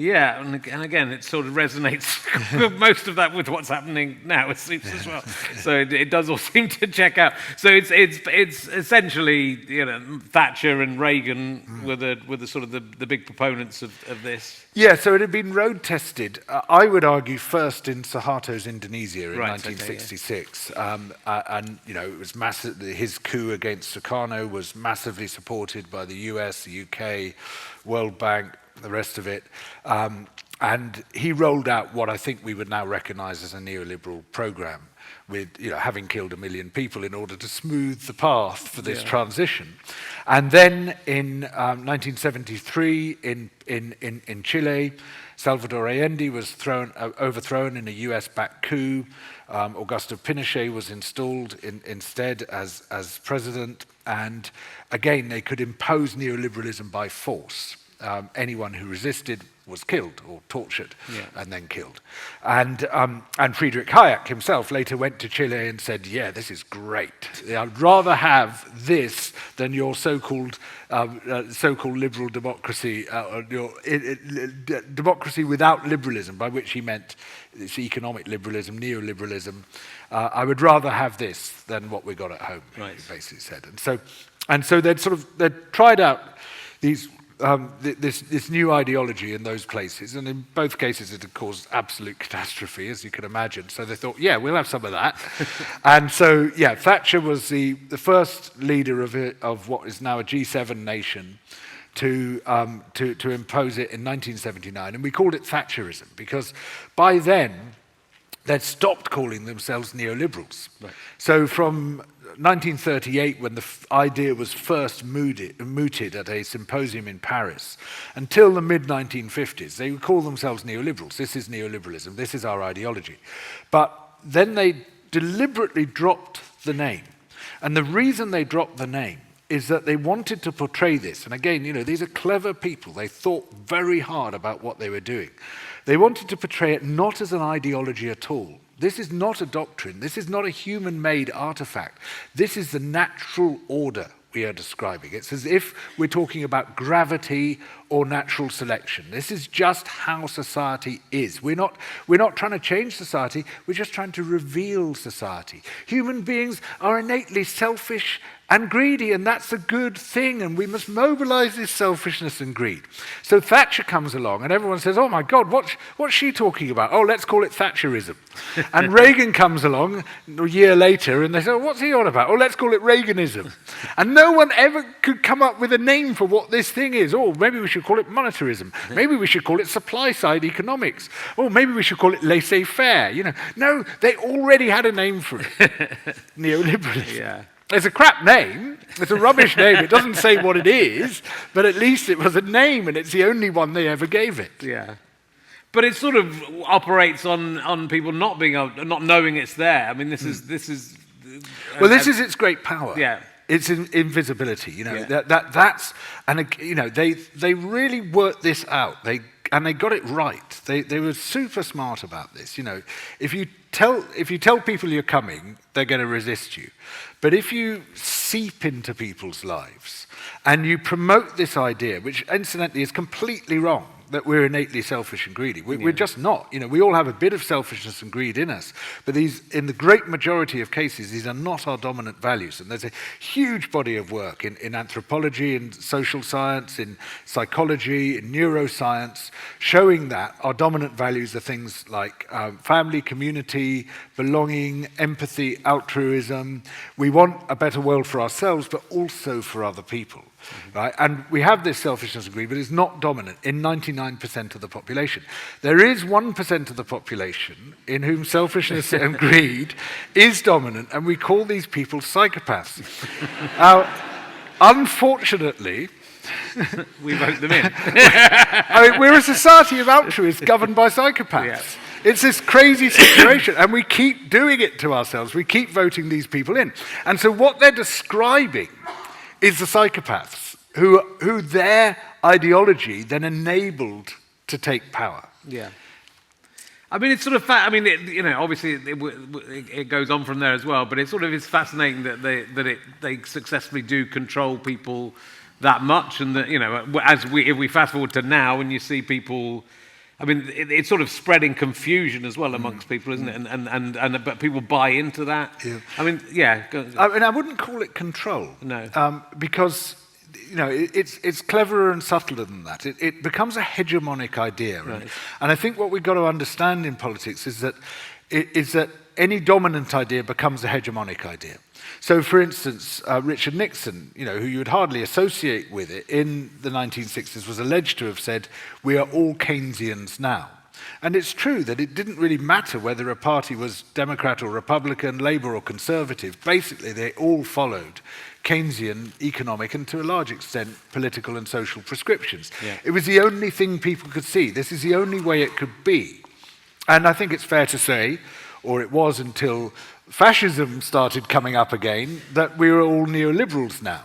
Yeah, and again, it sort of resonates most of that with what's happening now with Suits as well. So it does all seem to check out. So it's essentially, Thatcher and Reagan were the sort of the big proponents of this. Yeah, so it had been road tested. I would argue first in Suharto's Indonesia in 1966, and it was massive. His coup against Sukarno was massively supported by the US, the UK, World Bank, the rest of it. And he rolled out what I think we would now recognize as a neoliberal program with, having killed 1 million people in order to smooth the path for this transition. And then in 1973 in Chile, Salvador Allende was overthrown in a US-backed coup. Augusto Pinochet was installed instead as president. And again, they could impose neoliberalism by force. Anyone who resisted was killed or tortured and then killed. And Friedrich Hayek himself later went to Chile and said, yeah, this is great. I'd rather have this than your so-called liberal democracy, democracy without liberalism, by which he meant this economic liberalism, neoliberalism. I would rather have this than what we got at home, he basically said. And so they'd tried out these this new ideology in those places, and in both cases it had caused absolute catastrophe, as you can imagine. So they thought, yeah, we'll have some of that. And so, Thatcher was the first leader of what is now a G7 nation to impose it in 1979, and we called it Thatcherism because by then they'd stopped calling themselves neoliberals. Right. So from 1938, when the idea was first mooted at a symposium in Paris, until the mid-1950s, they would call themselves neoliberals. This is neoliberalism, this is our ideology. But then they deliberately dropped the name. And the reason they dropped the name is that they wanted to portray this. And again, these are clever people. They thought very hard about what they were doing. They wanted to portray it not as an ideology at all. This is not a doctrine. This is not a human-made artifact. This is the natural order we are describing. It's as if we're talking about gravity or natural selection. This is just how society is. We're not trying to change society. We're just trying to reveal society. Human beings are innately selfish and greedy, and that's a good thing, and we must mobilize this selfishness and greed. So Thatcher comes along, and everyone says, oh my God, what's she talking about? Oh, let's call it Thatcherism. And Reagan comes along a year later, and they say, oh, what's he on about? Oh, let's call it Reaganism. And no one ever could come up with a name for what this thing is. Oh, maybe we should call it monetarism. Maybe we should call it supply-side economics. Oh, maybe we should call it laissez-faire. No, they already had a name for it. Neoliberalism. Yeah. It's a crap name, it's a rubbish name, it doesn't say what it is, but at least it was a name and it's the only one they ever gave it. Yeah. But it sort of operates on people not knowing it's there. I mean, this is well, this is its great power. Yeah. It's invisibility, that's, and they really worked this out. And they got it right. They were super smart about this. If you tell people you're coming, they're going to resist you. But if you seep into people's lives and you promote this idea, which incidentally is completely wrong, that we're innately selfish and greedy. We're just not. We all have a bit of selfishness and greed in us, but in the great majority of cases, these are not our dominant values. And there's a huge body of work in anthropology, in social science, in psychology, in neuroscience, showing that our dominant values are things like family, community, belonging, empathy, altruism. We want a better world for ourselves, but also for other people. Right? And we have this selfishness and greed, but it's not dominant in 99% of the population. There is 1% of the population in whom selfishness and greed is dominant, and we call these people psychopaths. Now, unfortunately, we vote them in. We're a society of altruists governed by psychopaths. Yeah. It's this crazy situation, and we keep doing it to ourselves. We keep voting these people in. And so what they're describing is the psychopaths who their ideology then enabled to take power. Yeah. I mean, it's sort of obviously it goes on from there as well, but it sort of is fascinating that they successfully do control people that much, and that if we fast forward to now, and you see people I mean, it's sort of spreading confusion as well amongst people, isn't it? And but people buy into that. Yeah. I mean, yeah. I wouldn't call it control. No. Because it's cleverer and subtler than that. It becomes a hegemonic idea, Right. and I think what we've got to understand in politics is that any dominant idea becomes a hegemonic idea. So, for instance, Richard Nixon, who you would hardly associate with it, in the 1960s was alleged to have said, "We are all Keynesians now." And it's true that it didn't really matter whether a party was Democrat or Republican, Labour or Conservative. Basically, they all followed Keynesian economic and, to a large extent, political and social prescriptions. Yeah. It was the only thing people could see. This is the only way it could be. And I think it's fair to say, or it was until fascism started coming up again, that we were all neoliberals now.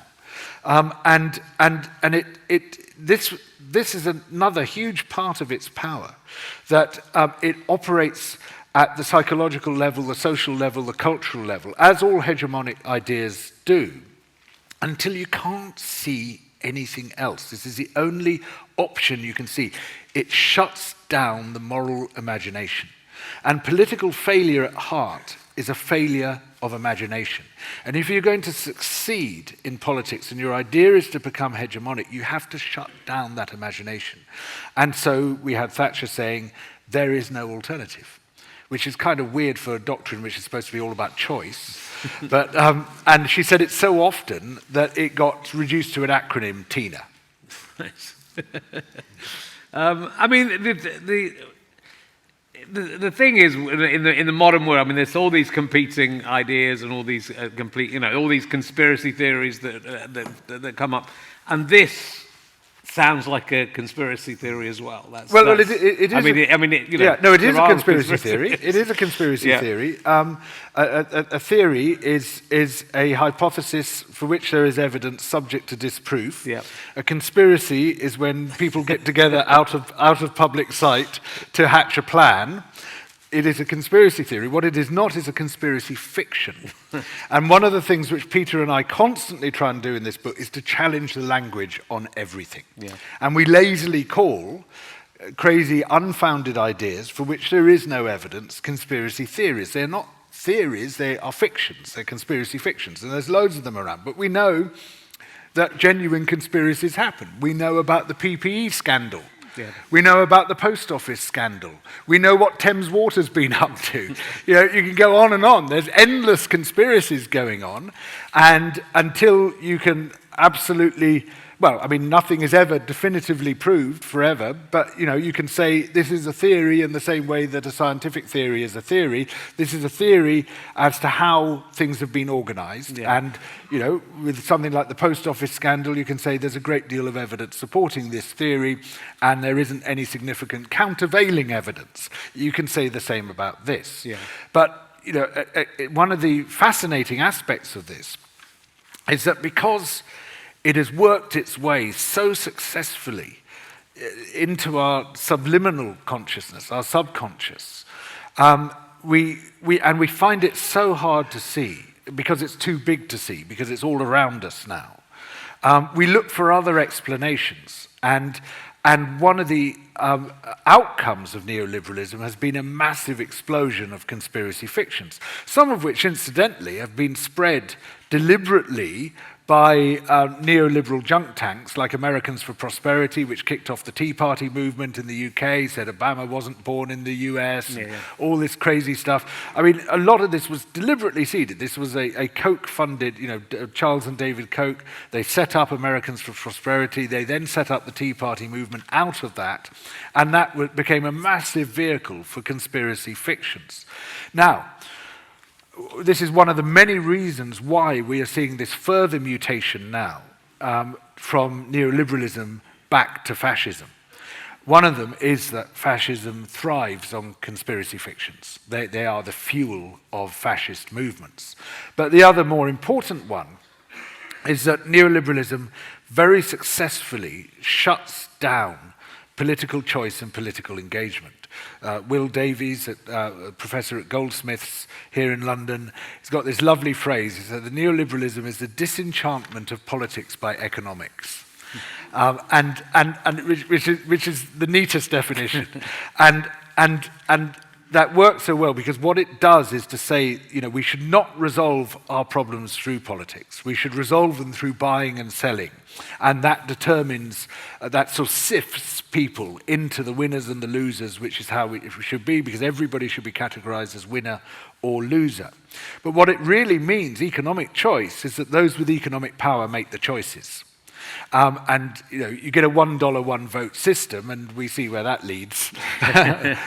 This is another huge part of its power, that it operates at the psychological level, the social level, the cultural level, as all hegemonic ideas do, until you can't see anything else. This is the only option you can see. It shuts down the moral imagination. And political failure at heart is a failure of imagination. And if you're going to succeed in politics and your idea is to become hegemonic, you have to shut down that imagination. And so we had Thatcher saying, there is no alternative, which is kind of weird for a doctrine which is supposed to be all about choice. But and she said it so often that it got reduced to an acronym, TINA. Nice. I mean, the thing is, in the modern world, I mean, there's all these competing ideas and all these all these conspiracy theories that come up, and this sounds like a conspiracy theory as well. It is. It is a conspiracy theory. It is a conspiracy theory. A theory is a hypothesis for which there is evidence subject to disproof. Yeah. A conspiracy is when people get together out of public sight to hatch a plan. It is a conspiracy theory. What it is not is a conspiracy fiction. And one of the things which Peter and I constantly try and do in this book is to challenge the language on everything. Yeah. And we lazily call crazy, unfounded ideas for which there is no evidence conspiracy theories. They're not theories, they are fictions. They're conspiracy fictions. And there's loads of them around. But we know that genuine conspiracies happen. We know about the PPE scandal. Yeah. We know about the post office scandal. We know what Thames Water's been up to. You can go on and on. There's endless conspiracies going on, and until you can absolutely, nothing is ever definitively proved forever, but you can say this is a theory in the same way that a scientific theory is a theory. This is a theory as to how things have been organized. Yeah. And with something like the post office scandal, you can say there's a great deal of evidence supporting this theory, and there isn't any significant countervailing evidence. You can say the same about this. Yeah. But one of the fascinating aspects of this is that because it has worked its way so successfully into our subliminal consciousness, our subconscious, we find it so hard to see because it's too big to see, because it's all around us now. We look for other explanations, and one of the outcomes of neoliberalism has been a massive explosion of conspiracy fictions, some of which, incidentally, have been spread deliberately by neoliberal junk tanks like Americans for Prosperity, which kicked off the Tea Party movement in the UK, said Obama wasn't born in the US, all this crazy stuff. I mean, a lot of this was deliberately seeded. This was a Koch-funded, Charles and David Koch. They set up Americans for Prosperity. They then set up the Tea Party movement out of that, and that became a massive vehicle for conspiracy fictions. Now, this is one of the many reasons why we are seeing this further mutation now from neoliberalism back to fascism. One of them is that fascism thrives on conspiracy fictions. They are the fuel of fascist movements. But the other more important one is that neoliberalism very successfully shuts down political choice and political engagement. Will Davies, a professor at Goldsmiths here in London, he's got this lovely phrase. He said, the neoliberalism is the disenchantment of politics by economics. which is the neatest definition. And that works so well because what it does is to say, we should not resolve our problems through politics. We should resolve them through buying and selling. And that determines, that sort of sifts people into the winners and the losers, which is how it should be, because everybody should be categorized as winner or loser. But what it really means, economic choice, is that those with economic power make the choices. And you get a $1 one vote system, and we see where that leads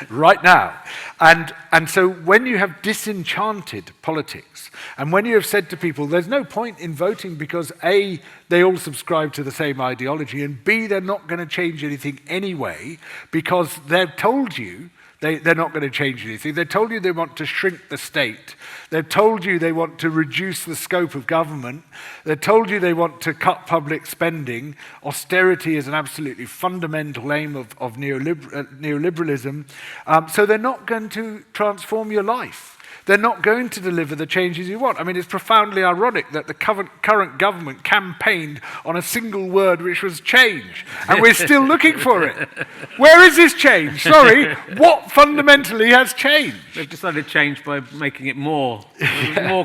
right now. And so when you have disenchanted politics, and when you have said to people, there's no point in voting because A, they all subscribe to the same ideology, and B, they're not going to change anything anyway because they've told you they're not going to change anything. They told you they want to shrink the state. They've told you they want to reduce the scope of government. They've told you they want to cut public spending. Austerity is an absolutely fundamental aim of neoliberalism. So they're not going to transform your life. They're not going to deliver the changes you want. I mean, it's profoundly ironic that the current government campaigned on a single word, which was change, and we're still looking for it. Where is this change? Sorry, what fundamentally has changed? They've decided to change by making it more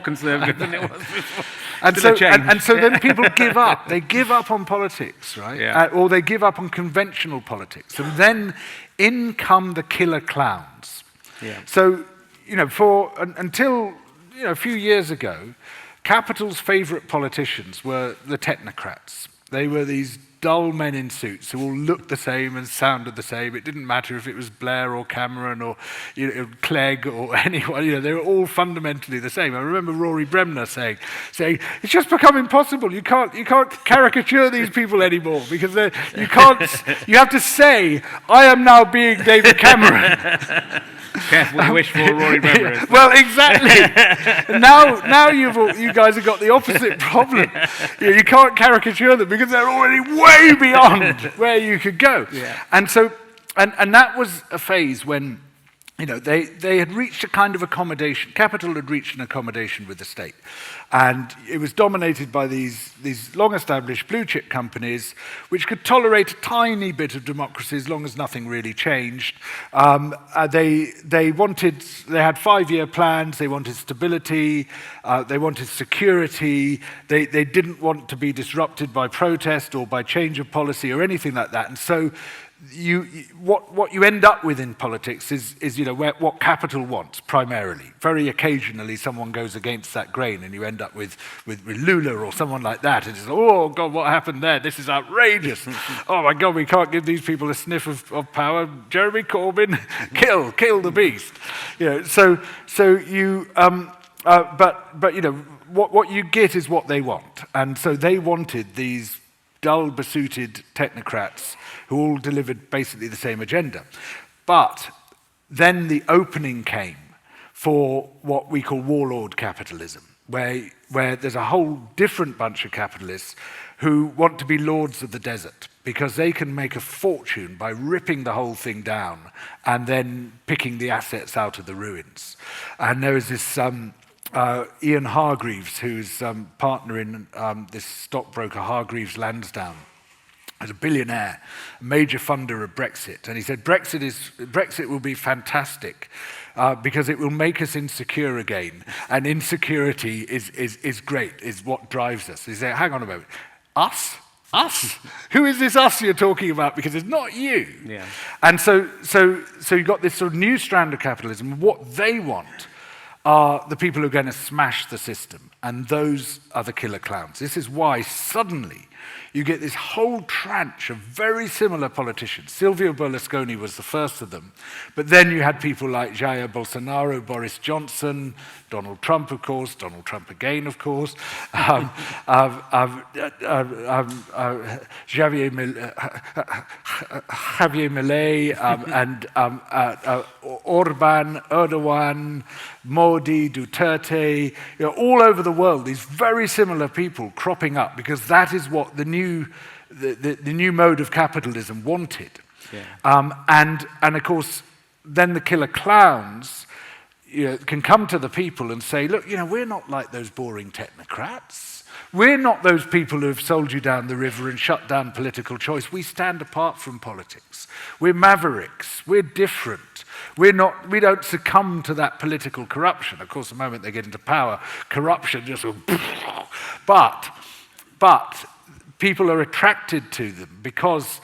conservative than it was before. And so then people give up. They give up on politics, right? Yeah. Or they give up on conventional politics. And then in come the killer clowns. Yeah. So, until a few years ago, capital's favourite politicians were the technocrats. They were these dull men in suits who all looked the same and sounded the same. It didn't matter if it was Blair or Cameron or Clegg or anyone. They were all fundamentally the same. I remember Rory Bremner saying, it's just become impossible. You can't caricature these people anymore because you have to say, I am now being David Cameron. Careful what you wish for, Rory Bremner. Well, exactly. now you guys have got the opposite problem. You can't caricature them because they're already way beyond where you could go. Yeah. And so, and that was a phase when they had reached a kind of accommodation. Capital had reached an accommodation with the state. And it was dominated by these long-established blue-chip companies which could tolerate a tiny bit of democracy as long as nothing really changed. They had 5-year plans, they wanted stability, they wanted security, they didn't want to be disrupted by protest or by change of policy or anything like that. And so what you end up with in politics is what capital wants primarily. Very occasionally someone goes against that grain and you end up with Lula or someone like that. And it's, oh God, what happened there? This is outrageous. Oh my God, we can't give these people a sniff of power. Jeremy Corbyn, kill the beast. What you get is what they want. And so they wanted these dull, besooted technocrats who all delivered basically the same agenda. But then the opening came for what we call warlord capitalism, where there's a whole different bunch of capitalists who want to be lords of the desert because they can make a fortune by ripping the whole thing down and then picking the assets out of the ruins. And there was this Ian Hargreaves, who's partner in this stockbroker Hargreaves Lansdown, as a billionaire, a major funder of Brexit. And he said, Brexit will be fantastic because it will make us insecure again. And insecurity is great, is what drives us. He said, hang on a moment, us? Us? Who is this us you're talking about? Because it's not you. Yeah. And so you've got this sort of new strand of capitalism. What they want are the people who are going to smash the system. And those are the killer clowns. This is why suddenly you get this whole tranche of very similar politicians. Silvio Berlusconi was the first of them. But then you had people like Jair Bolsonaro, Boris Johnson, Donald Trump, of course, Donald Trump again, of course, Javier Milei, and Orban, Erdogan, Modi, Duterte, all over the world, these very similar people cropping up because that is what the new mode of capitalism wanted. Yeah. And of course, then the killer clowns can come to the people and say, look, we're not like those boring technocrats. We're not those people who have sold you down the river and shut down political choice. We stand apart from politics. We're mavericks. We're different. We don't succumb to that political corruption. Of course, the moment they get into power, corruption just goes, but people are attracted to them because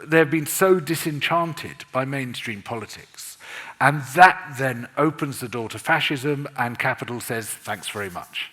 they've been so disenchanted by mainstream politics. And that then opens the door to fascism, and capital says, thanks very much.